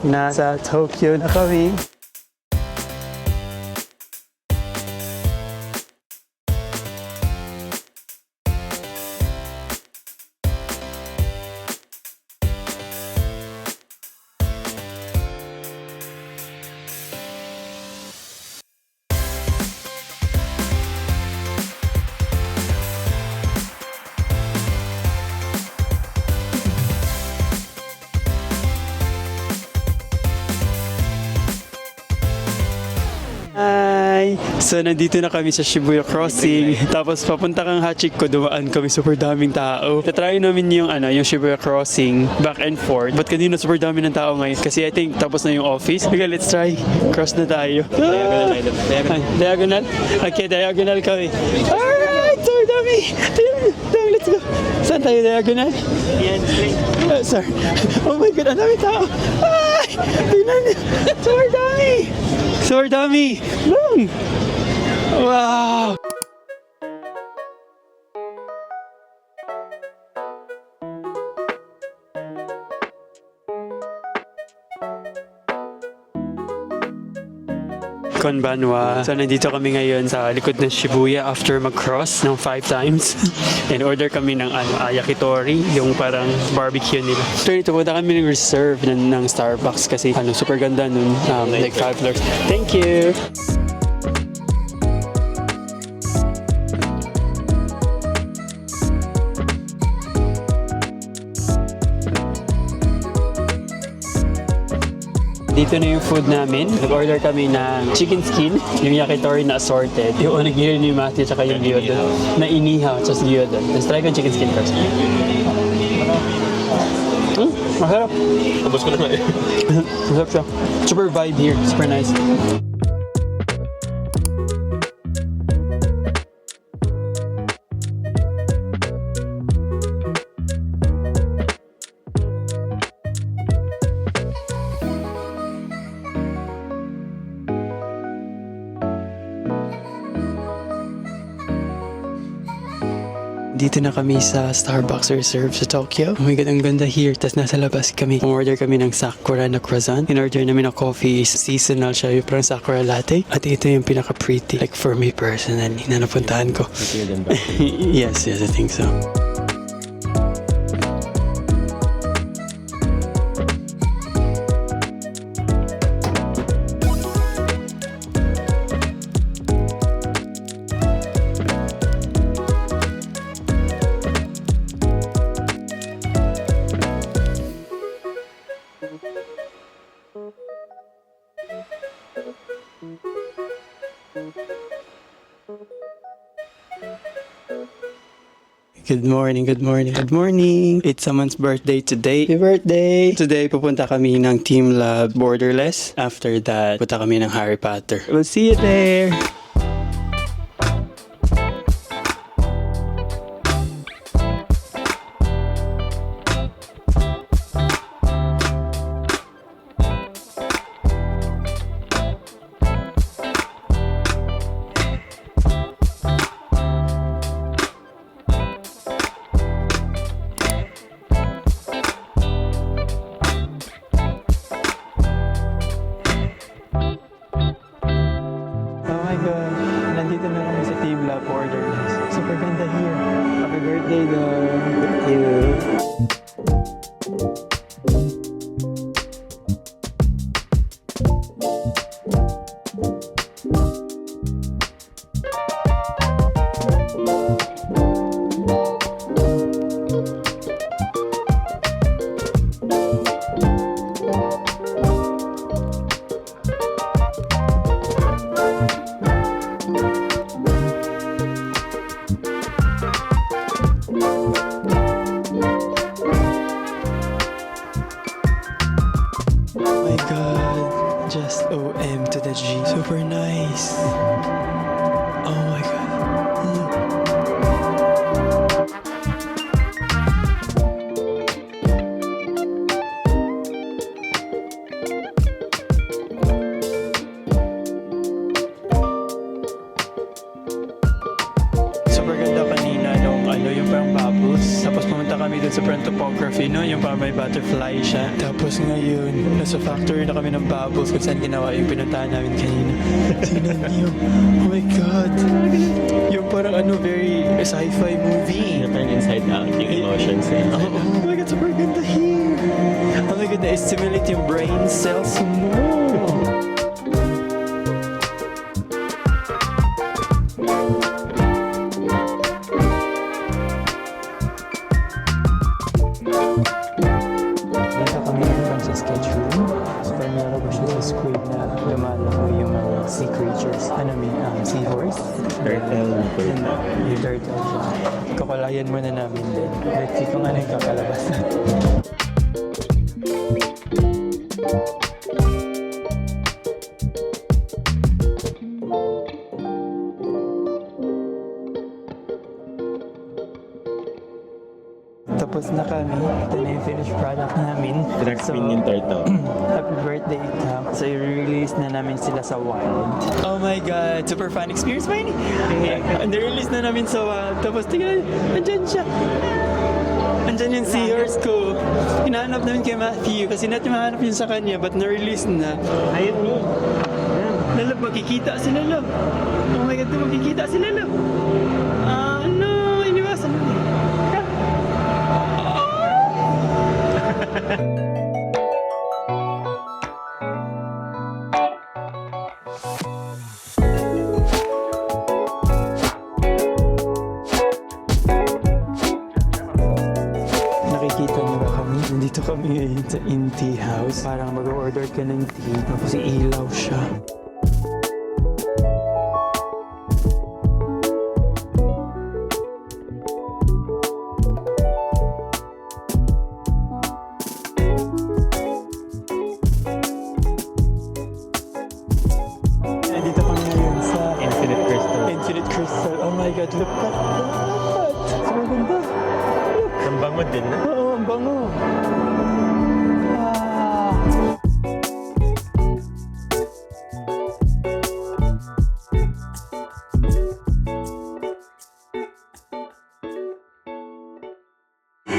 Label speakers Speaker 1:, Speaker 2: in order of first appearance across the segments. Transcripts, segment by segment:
Speaker 1: Nasa Tokyo na kami. Hi! So, nandito na kami sa Shibuya Crossing. Tapos, papunta kang Hachiko, dumaan kami. Super daming tao. Tatry namin yung Shibuya Crossing, back and forth. But kanina super dami ng tao ngayon. Kasi I think tapos na yung office. Okay, let's try. Cross na tayo. Diagonal? Okay, diagonal kami. Alright! Super dami! Diagonal, let's go! Saan tayo diagonal? Sorry. Oh my God, ang dami tao! Ay! Tingnan niyo! Super dami! Super dami! Lang! Wow! Konbanwa. So, nandito kami ngayon sa likod ng Shibuya after mag-cross ng 5 times. And order kami ng yakitori, yung parang barbecue nila. After ito, punta kami ng reserve ng Starbucks kasi super ganda nun. Like 5 floors. Thank you! Dito na yung food namin. Nag-order kami ng chicken skin, yung yakitori na assorted, yung onigiri ni Matthew, tsaka yung gyudon na inihaw, tsaka gyudon. Let's try ko yung chicken skin first. Masarap.
Speaker 2: Ubus ko na eh.
Speaker 1: Masarap siya. Super vibe here. Super nice. Dito na kami sa Starbucks Reserve sa Tokyo. Oh my God, ang ganda here. Tapos nasa labas kami. Order kami ng sakura na croissant. In-order namin na coffee. Seasonal siya. Yung parang sakura latte. At ito yung pinaka-pretty. Like for me personally, na napuntahan ko. Yes, I think so. Good morning, good morning, good morning. It's someone's birthday today. Happy birthday! Today, pupunta kami ng Team Lab Borderless. After that, punta kami ng Harry Potter. We'll see you there! Nandito na kami sa Team Lab Borderless. Super ganda here. Happy birthday, girl. Thank you. Just OM to the G. Super nice. Oh my God. Super ganda kanina nung yung parang bubbles. Tapos pumunta kami dun sa sobrang topography, no? Yung parang may butterfly siya. Tapos ngayon, nasa factory na kami ng bubbles kung saan ginawa yung pinuntahan namin kanina. Tingnan niyo. Oh my God. Yung parang very sci-fi movie.
Speaker 2: Turn inside out yung emotions eh.
Speaker 1: Oh my God, super ganda here. Oh my God, na-stimulate yung brain cells mo. Dito kami sa sketch room. So, pag nalabas siya sa squid na lumalako yung mga sea creatures. Seahorse.
Speaker 2: Turtle.
Speaker 1: And yung turtle siya. Kakalayan muna namin din. Let's see kung ano yung kakalabas natin. Tapos na kami. Ito na yung finished product namin.
Speaker 2: Drag queen yung turtle.
Speaker 1: Happy birthday, Tam. So, i-release na namin sila sa Wild. Oh my God! Super fun experience ba yun? Na-release na namin sa Wild. Tapos, tingnan, andyan siya. Andyan yung seahorse ko. Hinahanap namin kay Matthew kasi natin mahanap yun sa kanya but na-release na.
Speaker 2: Ayun ni.
Speaker 1: Lalab, magkikita sila, love. Oh my God, magkikita sila, love. No, iniwasan mo. Nakikita niyo ba kami? Nandito kami ngayon sa tea house. Parang mag-order ka ng tea, tapos ilaw siya. Nandito kami ngayon sa
Speaker 2: Infinite crystal.
Speaker 1: Infinite Crystal. Oh my God, look at that! Sobrang ganda!
Speaker 2: Ang bango din na.
Speaker 1: Oo, ang bango! Ah.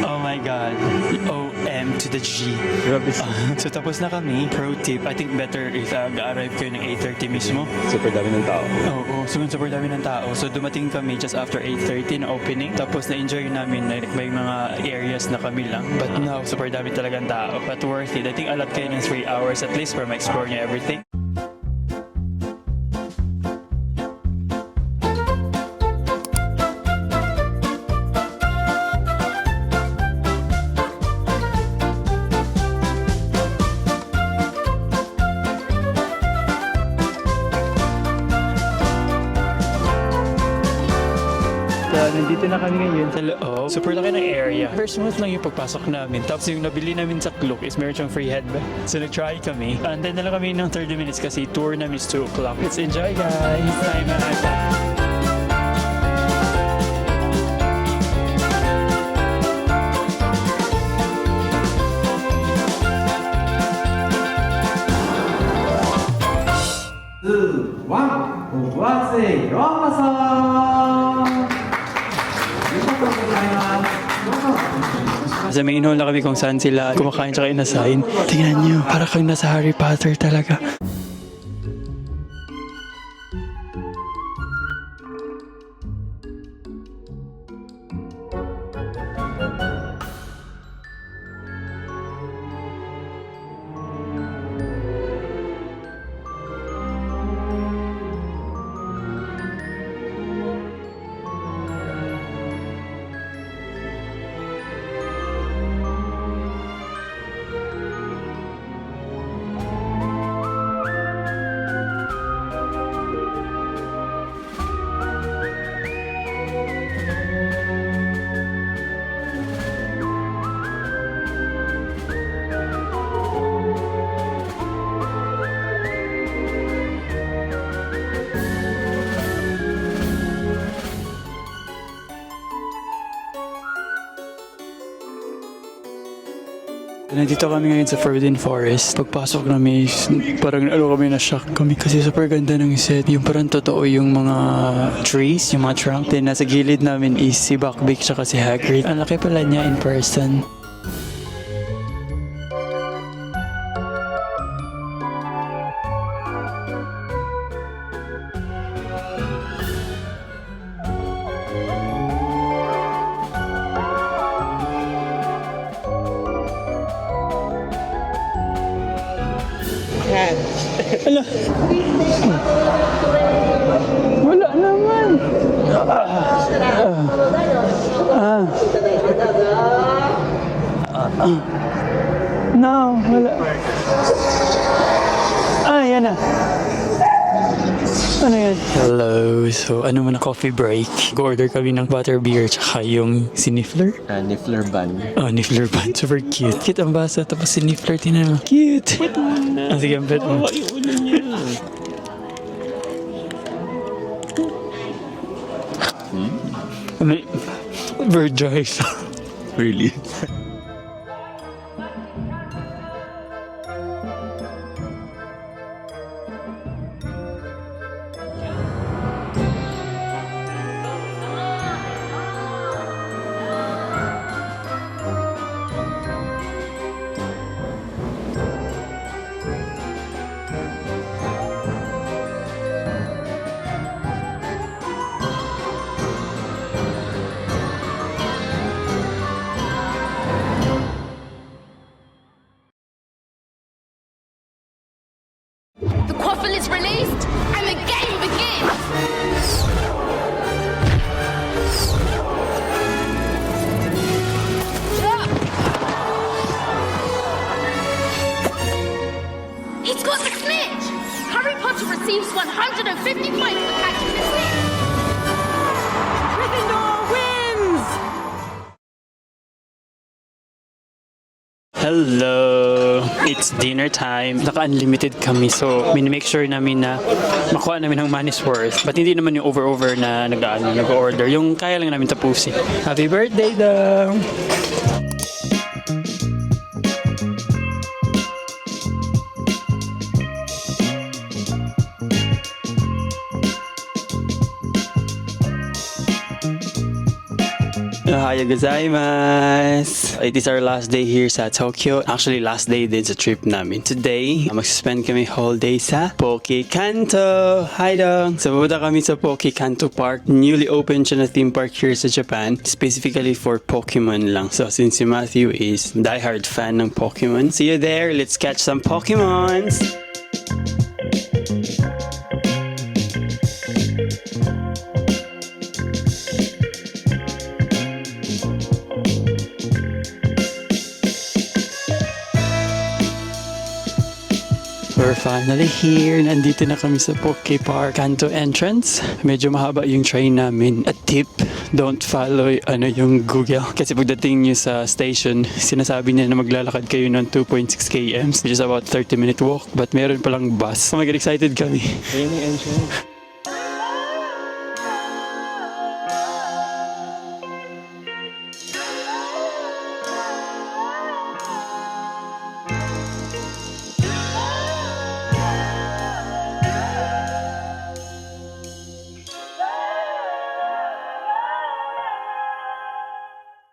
Speaker 1: Oh my God. OM to the G.
Speaker 2: Grabe.
Speaker 1: So tapos na kami. Pro tip, I think better if ga-arrive kayo ng 8:30 mismo.
Speaker 2: Super dami ng tao.
Speaker 1: Oo, super dami ng tao. So dumating kami just after 8:30 na opening. Tapos na-enjoy namin, like may mga areas na kami lang. But now, super dami talagang tao. But worth it. I think alat kayo ng 3 hours at least para ma-explore niyo everything. Nandito na kami ngayon sa loob. Super laki ng area. First month lang yung pagpasok namin. Tapos yung nabili namin sa Klook is meron siyang free headband. So nag-try kami. Antay na lang kami ng 30 minutes kasi tour namin is 2 o'clock. Let's enjoy, guys! Time na ata. Kasi may inuhol na kami kung saan sila kumakain tsaka inasahin. Tingnan nyo, para kang nasa Harry Potter talaga. Nandito kami ngayon sa Forbidden Forest. Pagpasok namin, parang kami na-shock kami kasi super ganda ng set. Yung parang totoo yung mga trees, yung mga trunk. Then nasa gilid namin is si Buckbeak tsaka si Hagrid. Ang laki pala niya in person. Ala. Wala naman. No, wala. Yan na. Ano yan? Hello. So, ano man na coffee break. Go-order kami ng butterbeer tsaka yung sinifler.
Speaker 2: Niffler bun.
Speaker 1: Oh, Niffler bun. Super cute. Cute ang basa. Tapos si Niffler, tinan mo. Cute. Sige, ang pet mo.
Speaker 2: Yung ulo niya.
Speaker 1: Virgin.
Speaker 2: Really?
Speaker 3: The quaffle is released and the game begins! He's got the snitch! Harry Potter receives 150 points for catching the snitch! Gryffindor wins!
Speaker 1: Hello! It's dinner time. Naka-unlimited kami. So, minimake sure namin na makuha namin ang money's worth. But hindi naman yung over-over na nag-order. Yung kaya lang namin tapusin. Happy birthday daw! Ohayou gozaimasu! It is our last day here sa Tokyo. Actually, last day din sa trip namin. Today, mag-spend kami whole day sa Poke Kanto! Hi dong! So, pupunta kami sa Poke Kanto Park. Newly opened siya na theme park here sa Japan. Specifically for Pokemon lang. So, since si Matthew is diehard fan ng Pokemon, see you there! Let's catch some Pokemons! We're finally here. Nandito na kami sa Poke Park Kanto entrance. Medyo mahaba yung train namin. A tip, don't follow yung Google. Kasi pagdating nyo sa station, sinasabi niya na maglalakad kayo ng 2.6 km, which is about 30-minute walk. But meron palang bus. Oh my God, excited kami.
Speaker 2: Ayun yung entrance.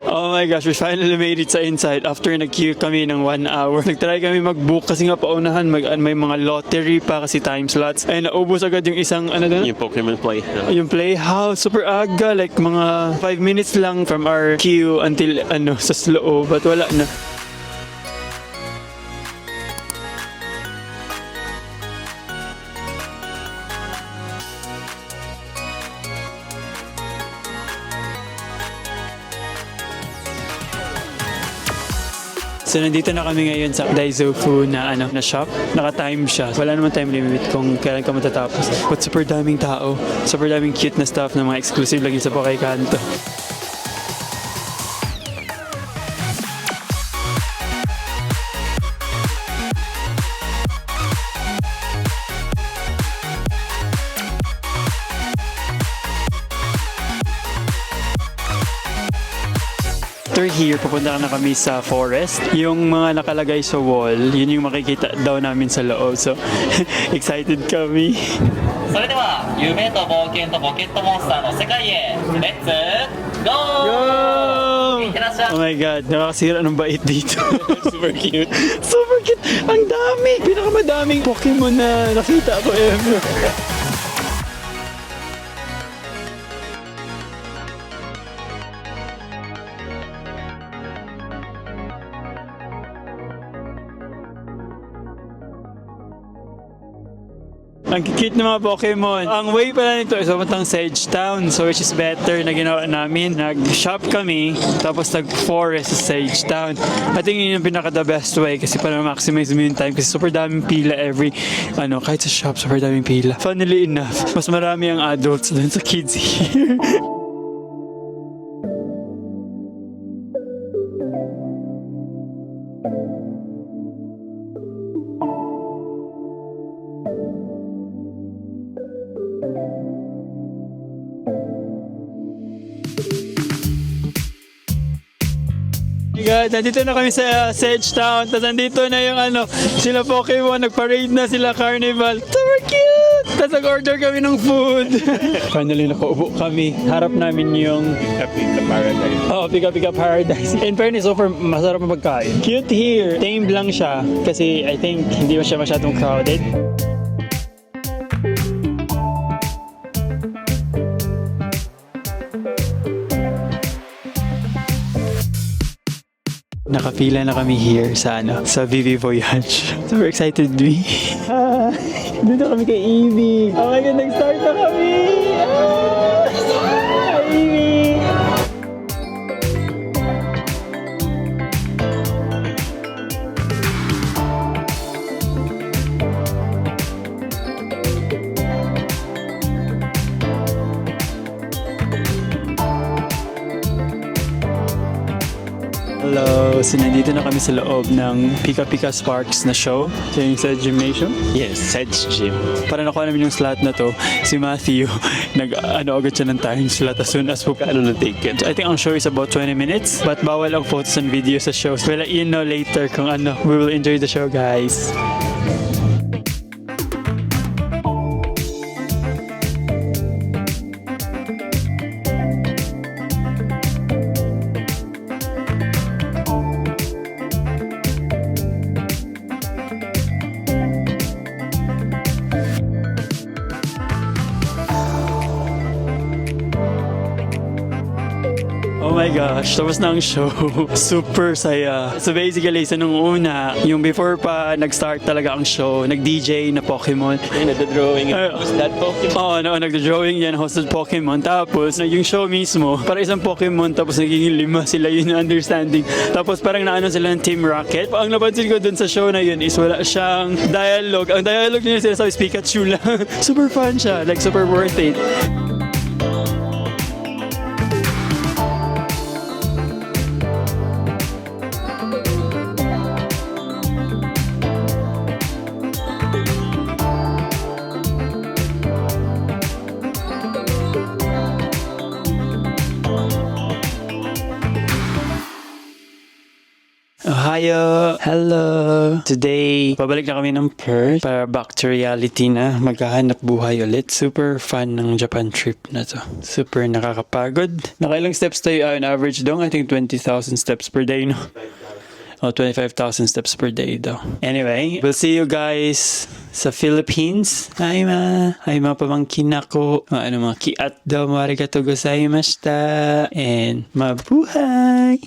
Speaker 1: Oh my gosh, we finally made it sa inside after nag-queue kami ng 1 hour. Nag-try kami mag-book kasi nga paunahan, may mga lottery pa kasi time slots. Ay, naubos agad yung isang,
Speaker 2: Yung Pokemon Play.
Speaker 1: yung playhouse, super aga, like mga 5 minutes lang from our queue until sa slow, but wala na. So nandito na kami ngayon sa Daizofu na shop. Naka-time siya. Wala naman time limit kung kailan ka matatapos. But super daming tao. Super daming cute na stuff na mga exclusive lagi sa Poke Kanto. after here, pupunta na kami sa forest. Yung mga nakalagay sa wall, yun yung makikita daw namin sa loob. So, excited kami.
Speaker 4: それでは夢と冒険とポケットモンスターの世界へレッツゴーいってらっしゃい
Speaker 1: Oh my God, nakakasira ng bait dito. Super cute. Super cute. Ang dami. Pinakamadaming Pokemon na nakita ko ever. Ang cute ng mga Pokemon. Ang way pala nito is papuntang Sedge Town. So which is better na ginawa namin. Nag-shop kami, tapos nag-forest sa Sedge Town. I think yun yung pinaka-the best way kasi para maximize mo yung time kasi super daming pila every, kahit sa shop, super daming pila. Funnily enough, mas marami ang adults dun sa kids here. God, nandito na kami sa Sedge Town. Tapos nandito na yung sila Pokemon, nag-parade na sila Carnival. Super cute! Tapos nag-order kami ng food. Finally, nakaupo kami. Harap namin yung
Speaker 2: Pika Paradise.
Speaker 1: Pika Paradise. In fairness, super masarap ang pagkain. Cute here. Tamed lang siya kasi I think hindi siya masyadong crowded. Nakapila na kami here sa Vivi Voyage. Super excited me. Dito kami kay Evie. Oh my God, nag-start na kami! Evie! Hello! So, nandito na kami sa loob ng Pika Pika Sparks na show. So, yung sa gymnasium.
Speaker 2: Yes, Sedge Gym.
Speaker 1: Para nakuha namin yung slot na to, si Matthew, agad siya ng time slot as soon as
Speaker 2: Ano na ticket?
Speaker 1: I think ang show is about 20 minutes, but bawal ang photos and videos sa show. So, we'll let you know later kung we will enjoy the show, guys. Oh my gosh, tapos na ang show. Super saya. So basically, sa nung una, yung before pa nag-start talaga ang show, nag-DJ na Pokemon.
Speaker 2: Ay, nagda-drawing. Was that Pokemon?
Speaker 1: Oo, nagda-drawing yan, hosted Pokemon. Tapos, yung show mismo, para isang Pokemon, tapos nagiging 5 sila, yun yung understanding. Tapos parang naano sila ng Team Rocket. Ang napansin ko dun sa show na yun is wala siyang dialogue. Ang dialogue niya sila sa Pikachu lang. Super fun siya, like super worth it. Ohio! Hello! Today, pabalik na kami ng Perth para back to reality na maghahanap buhay ulit. Super fun ng Japan trip na to. Super nakakapagod. Nakailang steps tayo on average dong? I think 20,000 steps per day, no? Oh, 25,000 steps per day daw. Anyway, we'll see you guys sa Philippines. Hi mga pamangkin ako. Mga kiat daw, arigatou gozaimashita. And mabuhay!